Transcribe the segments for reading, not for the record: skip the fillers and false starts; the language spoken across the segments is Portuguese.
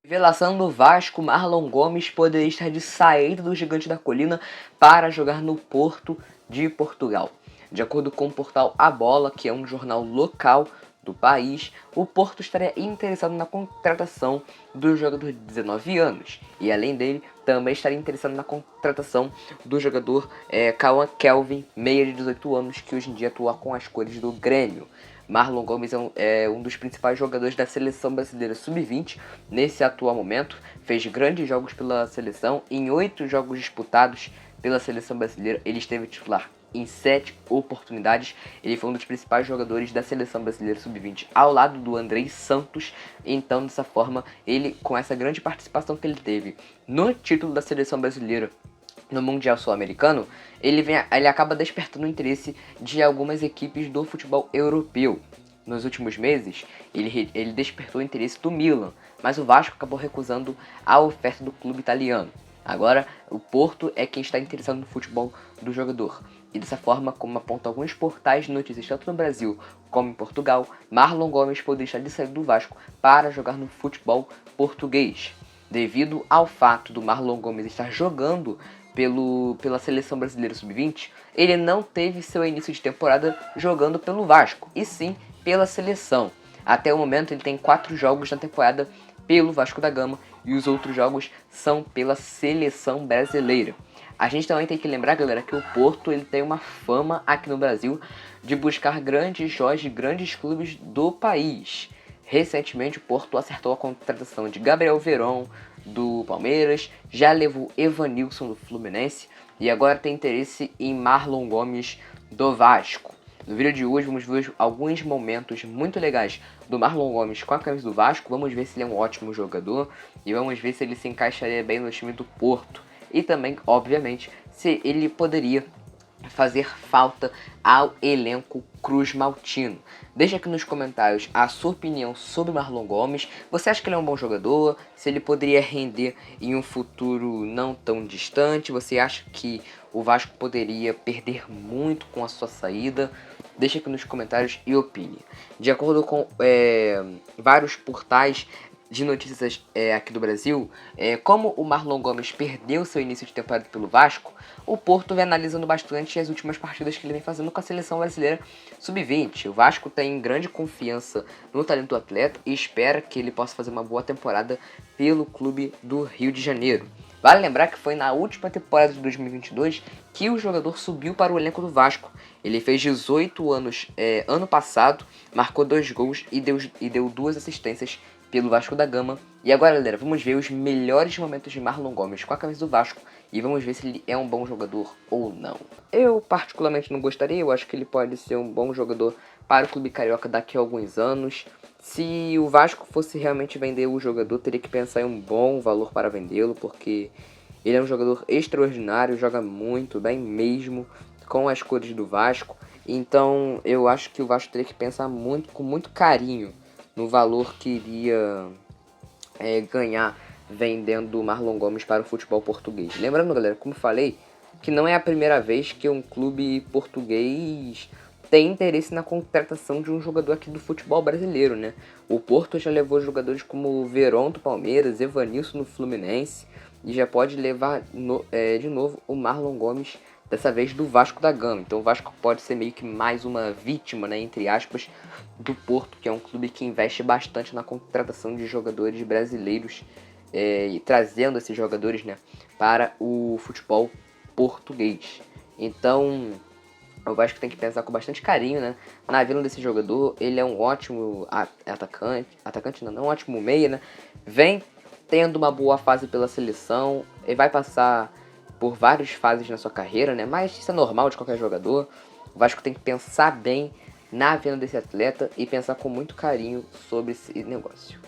Revelação do Vasco, Marlon Gomes poderia estar de saída do Gigante da Colina para jogar no Porto de Portugal. De acordo com o portal A Bola, que é um jornal local do país, o Porto estaria interessado na contratação do jogador de 19 anos. E além dele, também estaria interessado na contratação do jogador Cauã Kelvin, meia de 18 anos, que hoje em dia atua com as cores do Grêmio. Marlon Gomes é um dos principais jogadores da seleção brasileira sub-20 nesse atual momento. Fez grandes jogos pela seleção. Em 8 jogos disputados pela seleção brasileira, ele esteve titular em 7 oportunidades. Ele foi um dos principais jogadores da seleção brasileira sub-20 ao lado do Andrei Santos. Então, dessa forma, ele, com essa grande participação que ele teve no título da seleção brasileira no Mundial Sul-Americano, ele acaba despertando o interesse de algumas equipes do futebol europeu. Nos últimos meses, ele despertou o interesse do Milan, mas o Vasco acabou recusando a oferta do clube italiano. Agora, o Porto é quem está interessado no futebol do jogador. E dessa forma, como apontam alguns portais de notícias tanto no Brasil como em Portugal, Marlon Gomes poderia estar de sair do Vasco para jogar no futebol português. Devido ao fato do Marlon Gomes estar jogando pela seleção brasileira sub-20, ele não teve seu início de temporada jogando pelo Vasco, e sim pela seleção. Até o momento ele tem 4 jogos na temporada pelo Vasco da Gama e os outros jogos são pela seleção brasileira. A gente também tem que lembrar, galera, que o Porto ele tem uma fama aqui no Brasil de buscar grandes joias de grandes clubes do país. Recentemente o Porto acertou a contratação de Gabriel Veron do Palmeiras, já levou Evanilson do Fluminense e agora tem interesse em Marlon Gomes do Vasco. No vídeo de hoje vamos ver alguns momentos muito legais do Marlon Gomes com a camisa do Vasco. Vamos ver se ele é um ótimo jogador e vamos ver se ele se encaixaria bem no time do Porto. E também, obviamente, se ele poderia fazer falta ao elenco cruz-maltino. Deixa aqui nos comentários a sua opinião sobre Marlon Gomes. Você acha que ele é um bom jogador? Se ele poderia render em um futuro não tão distante? Você acha que o Vasco poderia perder muito com a sua saída? Deixa aqui nos comentários e opine. De acordo com vários portais de notícias aqui do Brasil, como o Marlon Gomes perdeu seu início de temporada pelo Vasco, o Porto vem analisando bastante as últimas partidas que ele vem fazendo com a seleção brasileira sub-20. O Vasco tem grande confiança no talento do atleta e espera que ele possa fazer uma boa temporada pelo clube do Rio de Janeiro. Vale lembrar que foi na última temporada de 2022 que o jogador subiu para o elenco do Vasco. Ele fez 18 anos ano passado, marcou 2 gols e deu 2 assistências pelo Vasco da Gama. E agora, galera, vamos ver os melhores momentos de Marlon Gomes com a camisa do Vasco e vamos ver se ele é um bom jogador ou não. Eu particularmente não gostaria, eu acho que ele pode ser um bom jogador para o clube carioca daqui a alguns anos. Se o Vasco fosse realmente vender o jogador, teria que pensar em um bom valor para vendê-lo, porque ele é um jogador extraordinário, joga muito bem mesmo com as cores do Vasco. Então eu acho que o Vasco teria que pensar com muito carinho no valor que iria ganhar vendendo o Marlon Gomes para o futebol português. Lembrando, galera, como falei, que não é a primeira vez que um clube português tem interesse na contratação de um jogador aqui do futebol brasileiro, né? O Porto já levou jogadores como Veron do Palmeiras, Evanilson do Fluminense e já pode levar de novo o Marlon Gomes, dessa vez do Vasco da Gama. Então o Vasco pode ser meio que mais uma vítima, né, entre aspas, do Porto, que é um clube que investe bastante na contratação de jogadores brasileiros e trazendo esses jogadores, né, para o futebol português. Então o Vasco tem que pensar com bastante carinho, né, na vinda desse jogador. Ele é um ótimo atacante não, um ótimo meia, né, vem tendo uma boa fase pela seleção, ele vai passar por várias fases na sua carreira, né? Mas isso é normal de qualquer jogador. O Vasco tem que pensar bem na venda desse atleta e pensar com muito carinho sobre esse negócio.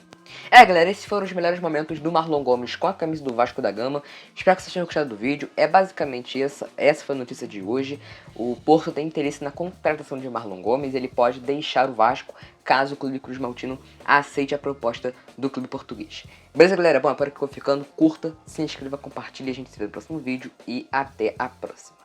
Galera, esses foram os melhores momentos do Marlon Gomes com a camisa do Vasco da Gama. Espero que vocês tenham gostado do vídeo. É basicamente essa foi a notícia de hoje. O Porto tem interesse na contratação de Marlon Gomes. Ele pode deixar o Vasco caso o clube cruz-maltino aceite a proposta do clube português. Beleza, galera? Bom, agora que eu vou ficando, curta, se inscreva, compartilhe. A gente se vê no próximo vídeo e até a próxima.